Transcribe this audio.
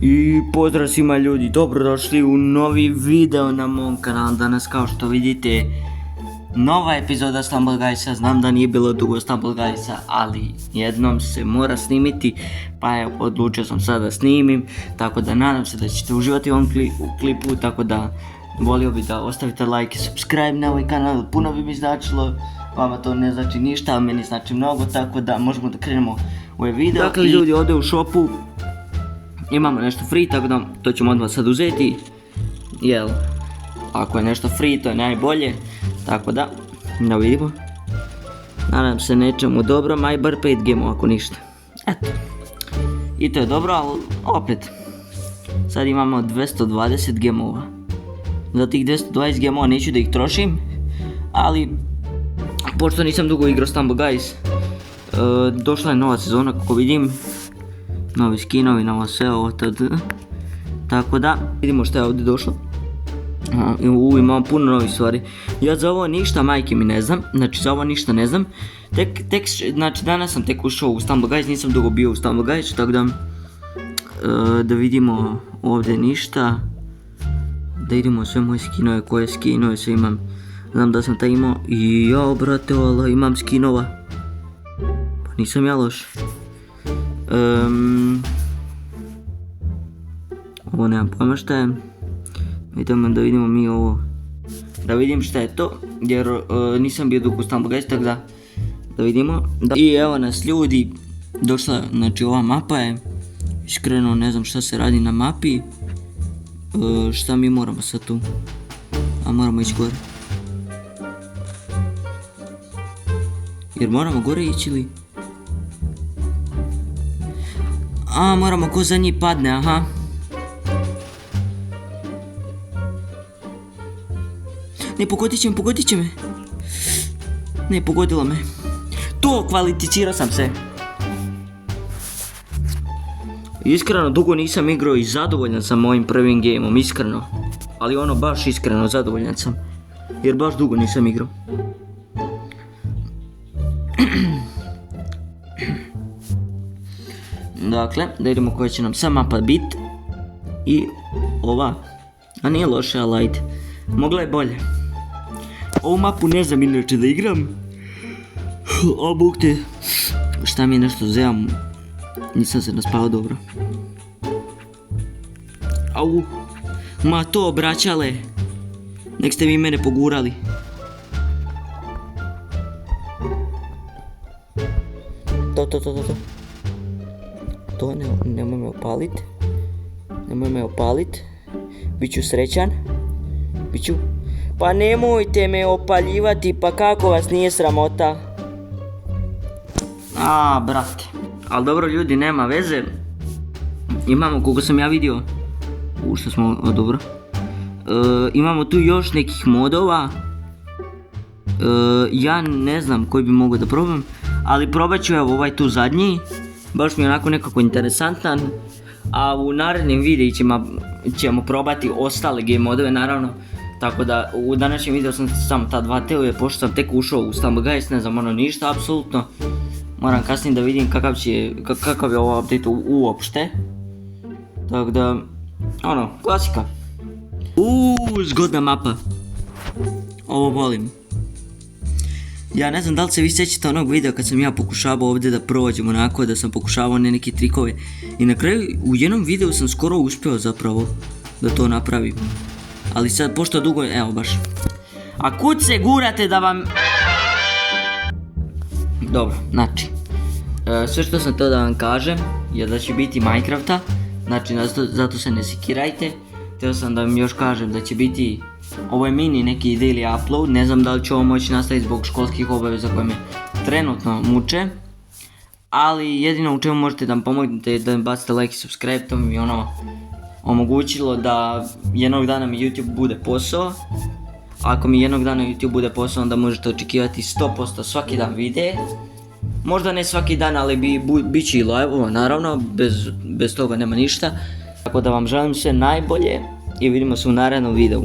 I pozdrav svima ljudi, dobrodošli u novi video na mom kanalu. Danas kao što vidite nova epizoda Stumble Guysa. Znam da nije bilo dugo Stumble Guysa, ali jednom se mora snimiti, pa evo odlučio sam sad da snimim. Tako da nadam se da ćete uživati u ovom klipu, tako da volio bi da ostavite like i subscribe na ovaj kanal. Puno bi mi značilo, vama to ne znači ništa, a meni znači mnogo, tako da možemo da krenemo u ovaj video. Dakle ljudi, ovdje u shopu imamo nešto free, tako da to ćemo od vas sad uzeti, jel, ako je nešto free to je najbolje, tako da vidimo. Nadam se nečemu dobrom, aj bar 5 gemova ako ništa, eto, i to je dobro, ali opet, sad imamo 220 gemova, za tih 220 gemova neću da ih trošim, ali, pošto nisam dugo igrao Stumble Guys, došla je nova sezona kako vidim, novi skinovi, novo sve ovo, tako da vidimo što je ovdje došlo. Imamo puno novih stvari. Ja za ovo ništa, majke mi ne znam, znači za ovo ništa ne znam. Znači danas sam tek ušao u Stumble Guys, nisam dugo bio u Stumble Guys, tako da vidimo ovdje ništa. Da vidimo sve moje skinove, koje skinove sve imam. Znam da sam taj imao i jao brate, vala, imam skinova. Pa nisam ja loš. Ovo nemam pojma šta je. Idemo da vidimo mi ovo. Da vidim šta je to, jer nisam bio dugo u Stumble Guys, tako da vidimo. I evo nas ljudi, došla, znači ova mapa je. Iskreno ne znam šta se radi na mapi. Šta mi moramo sad tu? A moramo ići gore. Jer moramo gore ići ili? A, moramo ko za njih padne, aha. Ne, pogodit će me. Ne, pogodila me. To, kvalificirao sam se. Iskreno, dugo nisam igrao i zadovoljan sam mojim prvim gameom, iskreno. Ali ono, baš iskreno zadovoljan sam. Jer baš dugo nisam igrao. Dakle, da vidimo koja će nam sad mapa bit. I ova. A nije loše, ali ajde. Mogla je bolje. Ovu mapu ne znam inače da igram. O bog te. Šta mi je nešto zeam. Nisam se naspao dobro. Au. Ma to, braćale. Nek ste vi mene pogurali. To nemoj me opalit. Biću srećan. Pa nemojte me opaljivati, pa kako vas nije sramota? A, brate. Ali dobro ljudi, nema veze. Imamo, koliko sam ja vidio. Što smo, dobro. Imamo tu još nekih modova. Ja ne znam koji bi mogao da probam. Ali probat ću evo ovaj tu zadnji. Baš mi je onako nekako interesantan. A u narednim videima ćemo probati ostale game modove naravno. Tako da u današnjem videu sam samo ta dva teorije, pošto sam tek ušao u Stumble Guys, ne znam ono ništa apsolutno. Moram kasnije da vidim kakav je ovo update uopšte. Tako da, ono, klasika. Zgodna mapa. Ovo volim. Ja ne znam da li se vi sjećate onog videa kad sam ja pokušavao ovdje da prođem onako, da sam pokušavao neke trikove. I na kraju u jednom videu sam skoro uspio zapravo da to napravim. Ali sad pošto dugo je, evo baš. A kud se gurate da vam... Dobro, znači. Sve što sam to da vam kažem je da će biti Minecrafta. Znači zato se ne sekirajte. Htio sam da vam još kažem da će biti... Ovo je mini neki daily upload, ne znam da li ću ovo moći nastaviti zbog školskih obaveza koje me trenutno muče. Ali jedino u čemu možete da mi pomognete je da mi bacite like i subscribe, to mi ono omogućilo da jednog dana mi YouTube bude posao. Ako mi jednog dana YouTube bude posao, onda možete očekivati 100% svaki dan videe. Možda ne svaki dan, ali bit će i live-ova naravno, bez toga nema ništa. Tako da vam želim sve najbolje i vidimo se u narednom videu.